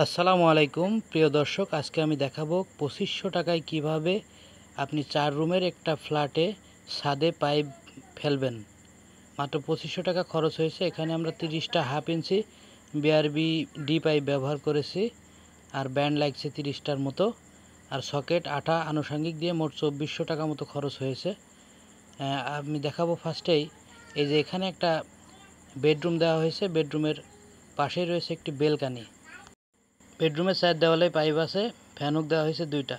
আসসালামু আলাইকুম প্রিয় দর্শক, আজকে আমি দেখাবো 2500 টাকায় কিভাবে আপনি 4 রুমের একটা ফ্ল্যাটে ছাদে পাইপ ফেলবেন। মাত্র 2500 টাকা খরচ হয়েছে। এখানে আমরা 30টা half inch BRB D pipe ব্যবহার করেছি, আর ব্যান্ড লাগছে 30টার মতো, আর সকেট আঠা আনুষঙ্গিক দিয়ে মোট 2400 টাকা মতো খরচ হয়েছে। আমি দেখাবো ফার্স্টেই এই যে এখানে একটা বেডরুম দেওয়া হয়েছে, বেডরুমের পাশেই রয়েছে একটি বেলকানি। বেডরুমের চার দেওয়ালে পাইপ আছে, ফ্যান হুক দেওয়া হয়েছে 2টা।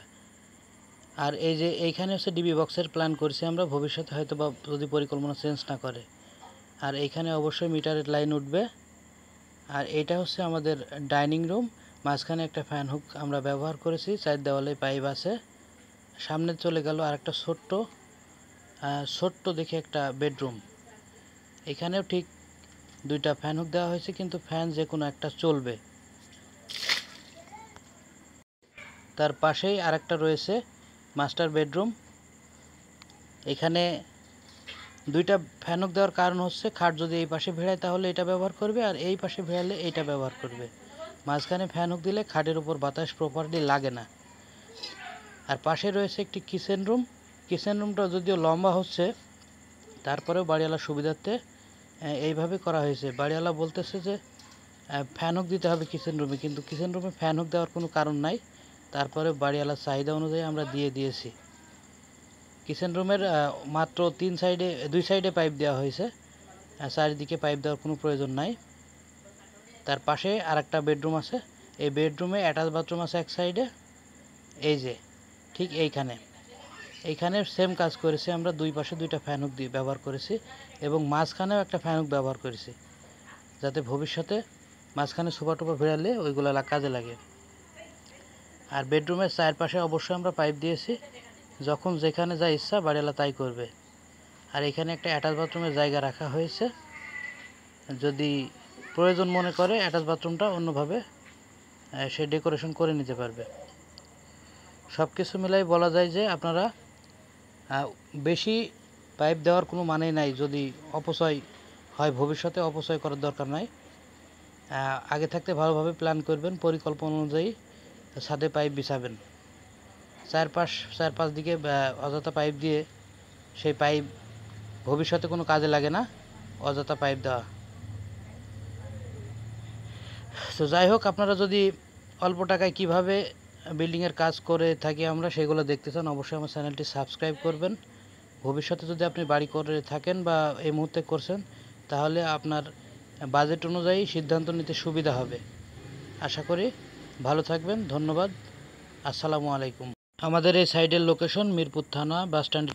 আর এই যে এইখানে হচ্ছে ডিবি বক্সের প্ল্যান করছি আমরা, ভবিষ্যতে হয়তো বা যদি পরিকল্পনা চেঞ্জ না করে। আর এইখানে অবশ্যই মিটারের লাইন উঠবে। আর এইটা হচ্ছে আমাদের ডাইনিং রুম, মাঝখানে একটা ফ্যান হুক আমরা ব্যবহার করেছি, চার দেওয়ালে পাইপ আছে। সামনে চলে গেল আর একটা ছোট্ট দেখে একটা বেডরুম। এখানেও ঠিক 2টা ফ্যান হুক দেওয়া হয়েছে, কিন্তু ফ্যান যে কোনো একটা চলবে। তার পাশেই আরেকটা রয়েছে মাস্টার বেডরুম। এখানে 2টা ফ্যানক দেওয়ার কারণ হচ্ছে খাট যদি এই পাশে ভিড়ায় তাহলে এটা ব্যবহার করবে, আর এই পাশে ভিড়ালে এইটা ব্যবহার করবে। মাঝখানে ফ্যানক দিলে খাটের উপর বাতাস প্রপারলি লাগে না। আর পাশে রয়েছে একটি কিচেন রুম। কিচেন রুমটা যদিও লম্বা হচ্ছে, তারপরেও বাড়িওয়ালার সুবিধার্থে এইভাবে করা হয়েছে। বাড়িওয়ালা বলতেছে যে ফ্যানক দিতে হবে কিচেন রুমে, কিন্তু কিচেন রুমে ফ্যানক দেওয়ার কোনো কারণ নাই। তারপরে বাড়িওয়ালার চাহিদা অনুযায়ী আমরা দিয়ে দিয়েছি। কিচেন রুমের মাত্র 2 সাইডে পাইপ দেওয়া হয়েছে, চারিদিকে পাইপ দেওয়ার কোনো প্রয়োজন নাই। তার পাশে আরেকটা বেডরুম আছে। এই বেডরুমে অ্যাটাচ বাথরুম আছে এক সাইডে, এই যে ঠিক এইখানে সেম কাজ করেছি আমরা। 2 পাশে 2টা ফ্যান হুক দিয়ে ব্যবহার করেছি, এবং মাঝখানেও একটা ফ্যান হুক ব্যবহার করেছি, যাতে ভবিষ্যতে মাঝখানে সোফা টোফা ভিড়ালে ওইগুলো কাজে লাগে। আর বেডরুমের চারপাশে অবশ্যই আমরা পাইপ দিয়েছি, যখন যেখানে যা ইচ্ছা বাড়িওয়ালা তাই করবে। আর এখানে একটা অ্যাটাচ বাথরুমের জায়গা রাখা হয়েছে, যদি প্রয়োজন মনে করে অ্যাটাচ বাথরুমটা অন্যভাবে সে ডেকোরেশন করে নিতে পারবে। সব কিছু মিলাই বলা যায় যে আপনারা বেশি পাইপ দেওয়ার কোনো মানেই নাই। যদি অপচয় হয়, ভবিষ্যতে অপচয় করার দরকার নাই। আগে থাকতে ভালোভাবে প্ল্যান করবেন, পরিকল্পনা অনুযায়ী ছাদে পাইপ বিছাবেন। চার পাঁচ দিকে অযথা পাইপ দিয়ে সেই পাইপ ভবিষ্যতে কোনো কাজে লাগে না, অযথা পাইপ দেওয়া। তো যাই হোক, আপনারা যদি অল্প টাকায় কিভাবে বিল্ডিংয়ের কাজ করে থাকি আমরা সেগুলো দেখতে চান, অবশ্যই আমার চ্যানেলটি সাবস্ক্রাইব করবেন। ভবিষ্যতে যদি আপনি বাড়ি করে থাকেন বা এই মুহূর্তে করছেন, তাহলে আপনার বাজেট অনুযায়ী সিদ্ধান্ত নিতে সুবিধা হবে। আশা করি ভালো থাকবেন। ধন্যবাদ। আসসালামু আলাইকুম। আমাদের এই সাইডের লোকেশন মিরপুর থানা বাসস্ট্যান্ড।